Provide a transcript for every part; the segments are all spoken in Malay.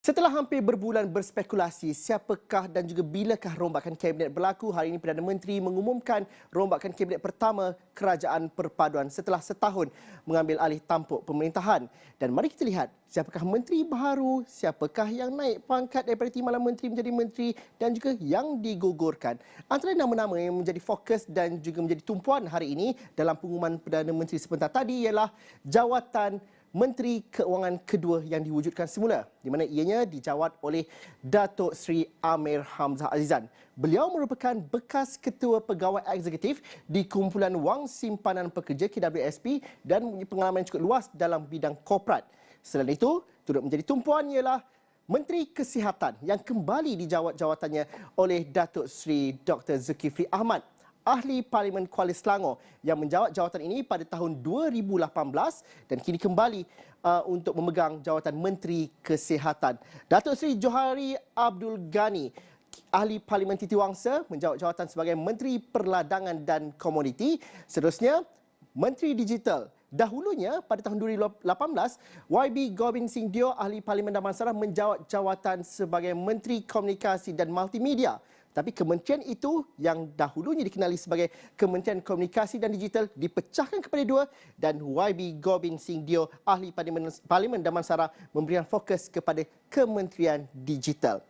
Setelah hampir berbulan berspekulasi siapakah dan juga bilakah rombakan kabinet berlaku, hari ini Perdana Menteri mengumumkan rombakan kabinet pertama Kerajaan Perpaduan setelah setahun mengambil alih tampuk pemerintahan. Dan mari kita lihat siapakah menteri baru, siapakah yang naik pangkat daripada timbalan menteri menjadi menteri dan juga yang digugurkan. Antara nama-nama yang menjadi fokus dan juga menjadi tumpuan hari ini dalam pengumuman Perdana Menteri sebentar tadi ialah jawatan Menteri Keuangan kedua yang diwujudkan semula, di mana ianya dijawat oleh Datuk Seri Amir Hamzah Azizan. Beliau merupakan bekas Ketua Pegawai Eksekutif di Kumpulan Wang Simpanan Pekerja KWSP dan mempunyai pengalaman yang cukup luas dalam bidang korporat. Selain itu, turut menjadi tumpuan ialah Menteri Kesihatan yang kembali dijawat jawatannya oleh Datuk Seri Dr. Zulkifli Ahmad, Ahli Parlimen Kuala Selangor yang menjawat jawatan ini pada tahun 2018 dan kini kembali untuk memegang jawatan Menteri Kesihatan. Datuk Seri Johari Abdul Ghani, Ahli Parlimen Titiwangsa, menjawat jawatan sebagai Menteri Perladangan dan Komoditi. Seterusnya, Menteri Digital. Dahulunya pada tahun 2018, YB Gobind Singh Dio, Ahli Parlimen Damansara, menjawat jawatan sebagai Menteri Komunikasi dan Multimedia. Tapi kementerian itu yang dahulunya dikenali sebagai Kementerian Komunikasi dan Digital dipecahkan kepada dua dan YB Gobind Singh Dio, Ahli Parlimen Damansara, memberikan fokus kepada Kementerian Digital.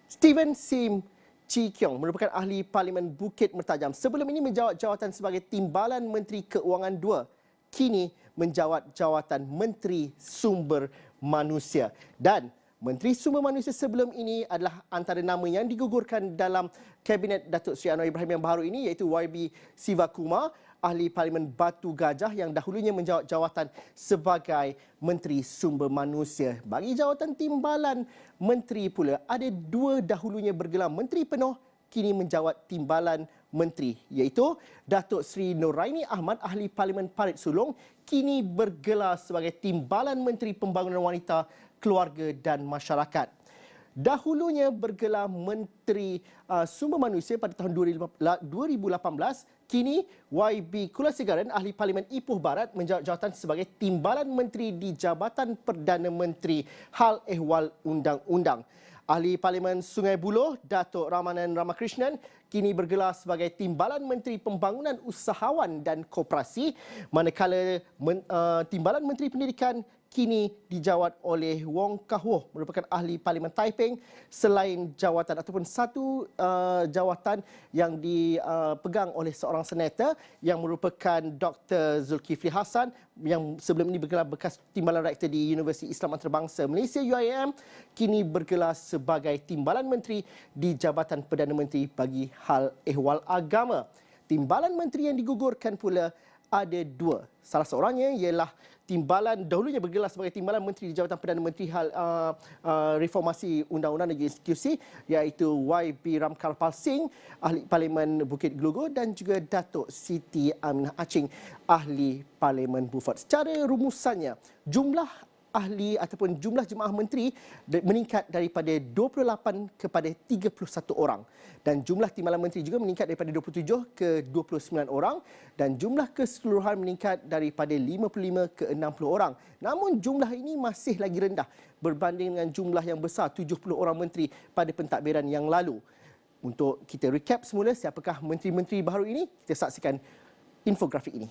Stephen Sim Chee Kiong merupakan Ahli Parlimen Bukit Mertajam. Sebelum ini menjawat jawatan sebagai Timbalan Menteri Keuangan 2. Kini menjawat jawatan Menteri Sumber Manusia. Dan Menteri Sumber Manusia sebelum ini adalah antara nama yang digugurkan dalam Kabinet Datuk Seri Anwar Ibrahim yang baru ini, iaitu YB Sivakumar, Ahli Parlimen Batu Gajah yang dahulunya menjawat jawatan sebagai Menteri Sumber Manusia. Bagi jawatan Timbalan Menteri pula, ada dua dahulunya bergelar Menteri Penuh, kini menjawat Timbalan Menteri, iaitu Datuk Seri Noraini Ahmad, Ahli Parlimen Parit Sulong, kini bergelar sebagai Timbalan Menteri Pembangunan Wanita, Keluarga dan Masyarakat. Dahulunya bergelar Menteri Sumber Manusia pada tahun 2018, kini YB Kulasegaran, Ahli Parlimen Ipoh Barat, menjawat jawatan sebagai Timbalan Menteri di Jabatan Perdana Menteri Hal Ehwal Undang-Undang. Ahli Parlimen Sungai Buloh, Datuk Ramanan Ramakrishnan, kini bergelar sebagai Timbalan Menteri Pembangunan Usahawan dan Koperasi, manakala Timbalan Menteri Pendidikan kini dijawat oleh Wong Kah Woh, merupakan Ahli Parlimen Taiping, selain jawatan ataupun satu jawatan yang dipegang oleh seorang senator yang merupakan Dr. Zulkifli Hassan yang sebelum ini bergelar bekas Timbalan Rektor di Universiti Islam Antarabangsa Malaysia UIM, kini bergelar sebagai Timbalan Menteri di Jabatan Perdana Menteri bagi Hal Ehwal Agama. Timbalan Menteri yang digugurkan pula ada dua. Salah seorangnya ialah Timbalan, dahulunya bergelar sebagai Timbalan Menteri di Jabatan Perdana Menteri Hal Reformasi Undang-Undang dan Eksekusi, iaitu YB Ramkarpal Singh, Ahli Parlimen Bukit Gelugor, dan juga Datuk Siti Aminah Aching, Ahli Parlimen Beaufort. Secara rumusannya, jumlah ahli ataupun jumlah jemaah menteri meningkat daripada 28 kepada 31 orang dan jumlah timbalan menteri juga meningkat daripada 27 ke 29 orang dan jumlah keseluruhan meningkat daripada 55 ke 60 orang. Namun jumlah ini masih lagi rendah berbanding dengan jumlah yang besar 70 orang menteri pada pentadbiran yang lalu. Untuk kita recap semula siapakah menteri-menteri baru ini, kita saksikan infografik ini.